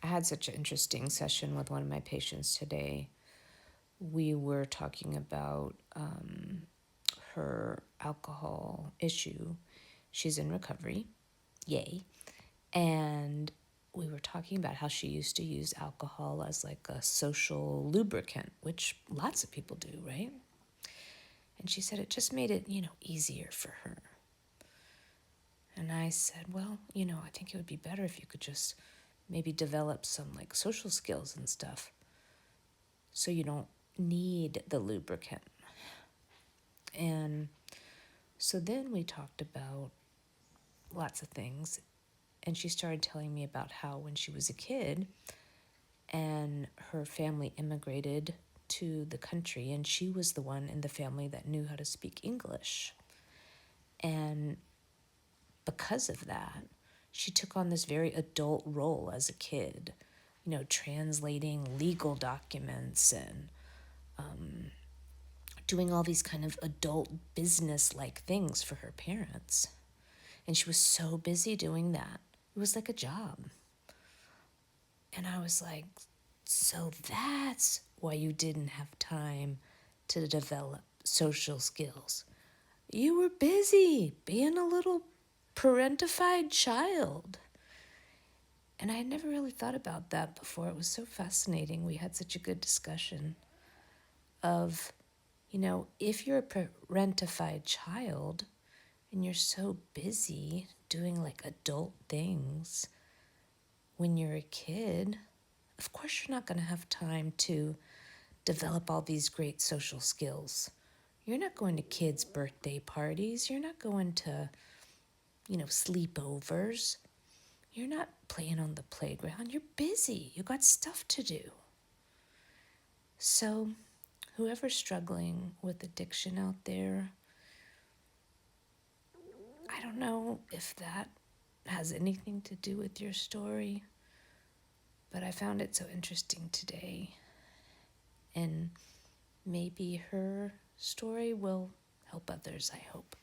I had such an interesting session with one of my patients today. We were talking about her alcohol issue. She's in recovery, yay. And we were talking about how she used to use alcohol as like a social lubricant, which lots of people do, right? And she said it just made it, easier for her. And I said, well, I think it would be better if you could just maybe develop some like social skills and stuff so you don't need the lubricant. And so then we talked about lots of things. And she started telling me about how when she was a kid and her family immigrated to the country, and she was the one in the family that knew how to speak English. And because of that, she took on this very adult role as a kid, translating legal documents and doing all these kind of adult business like things for her parents. And she was so busy doing that. It was like a job. And I was like, so that's why you didn't have time to develop social skills. You were busy being a little parentified child. And I had never really thought about that before. It was so fascinating. We had such a good discussion of, if you're a parentified child and you're so busy doing like adult things when you're a kid, of course you're not going to have time to develop all these great social skills. You're not going to kids' birthday parties. You're not going to, sleepovers. You're not playing on the playground. You're busy. You got stuff to do. So, whoever's struggling with addiction out there, I don't know if that has anything to do with your story, but I found it so interesting today. And maybe her story will help others, I hope.